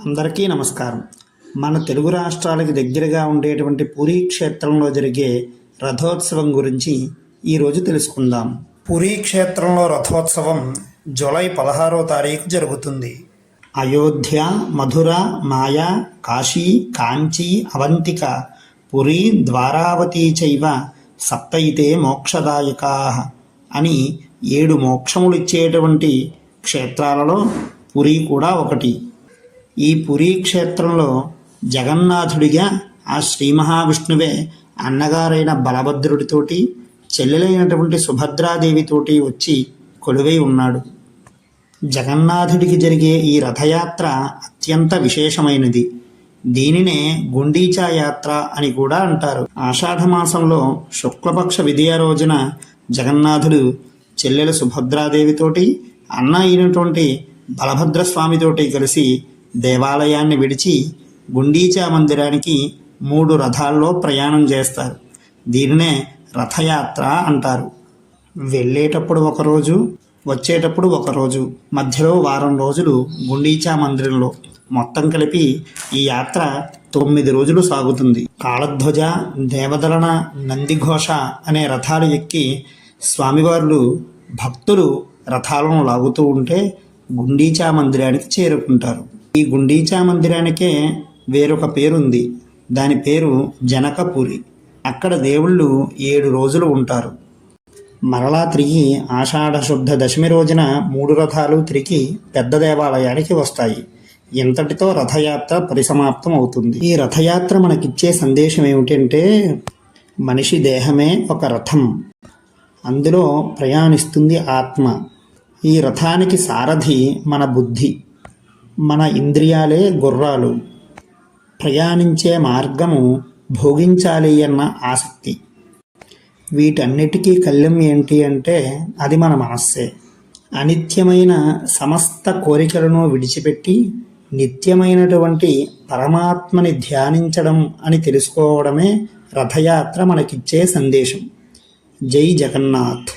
అందరికీ నమస్కారం. మన తెలుగు రాష్ట్రాలకి దగ్గరగా ఉండేటువంటి పూరీ క్షేత్రంలో జరిగే రథోత్సవం గురించి ఈరోజు తెలుసుకుందాం. పూరీ క్షేత్రంలో రథోత్సవం జూలై 16వ తారీఖు జరుగుతుంది. అయోధ్య, మధుర, మాయా, కాశీ, కాంచీ, అవంతిక, పురీ, ద్వారావతి చైవ సప్తైతే మోక్షదాయకా అని 7 మోక్షములు ఇచ్చేటువంటి క్షేత్రాలలో పురీ కూడా ఒకటి. ఈ పురీ క్షేత్రంలో జగన్నాథుడిగా ఆ శ్రీ మహావిష్ణువే అన్నగారైన బలభద్రుడితోటి, చెల్లెలైనటువంటి సుభద్రాదేవితోటి వచ్చి కొలువై ఉన్నాడు. జగన్నాథుడికి జరిగే ఈ రథయాత్ర అత్యంత విశేషమైనది. దీనినే గుండీచా యాత్ర అని కూడా అంటారు. ఆషాఢమాసంలో శుక్లపక్ష విదియ రోజున జగన్నాథుడు చెల్లెల సుభద్రాదేవితోటి, అన్న అయినటువంటి బలభద్రస్వామితోటి కలిసి దేవాలయాన్ని విడిచి గుండీచా మందిరానికి 3 రథాల్లో ప్రయాణం చేస్తారు. దీనినే రథయాత్ర అంటారు. వెళ్ళేటప్పుడు ఒకరోజు, వచ్చేటప్పుడు ఒకరోజు, మధ్యలో వారం రోజులు గుండీచా మందిరంలో. మొత్తం కలిపి ఈ యాత్ర 9 రోజులు సాగుతుంది. కాళధ్వజ, దేవదలన, నందిఘోష అనే రథాలు ఎక్కి స్వామివార్లు భక్తులు రథాలను లాగుతూ ఉంటే గుండీచా మందిరానికి చేరుకుంటారు. ఈ గుండీచా మందిరానికే వేరొక పేరుంది. దాని పేరు జనకపురి. అక్కడ దేవుళ్ళు 7 రోజులు ఉంటారు. మరలా తిరిగి ఆషాఢ శుద్ధ దశమి రోజున 3 రథాలు తిరిగి పెద్ద దేవాలయానికి వస్తాయి. ఇంతటితో రథయాత్ర పరిసమాప్తం అవుతుంది. ఈ రథయాత్ర మనకిచ్చే సందేశం ఏమిటంటే, మనిషి దేహమే ఒక రథం, అందులో ప్రయాణిస్తుంది ఆత్మ. ఈ రథానికి సారథి మన బుద్ధి, మన ఇంద్రియాలే గుర్రాలు. ప్రయాణించే మార్గము భోగించాలి అన్న ఆసక్తి. వీటన్నిటికీ కళ్యం ఏంటి అంటే అది మన మనస్సే. అనిత్యమైన సమస్త కోరికలను విడిచిపెట్టి నిత్యమైనటువంటి పరమాత్మని ధ్యానించడం అని తెలుసుకోవడమే రథయాత్ర మనకిచ్చే సందేశం. జై జగన్నాథ్.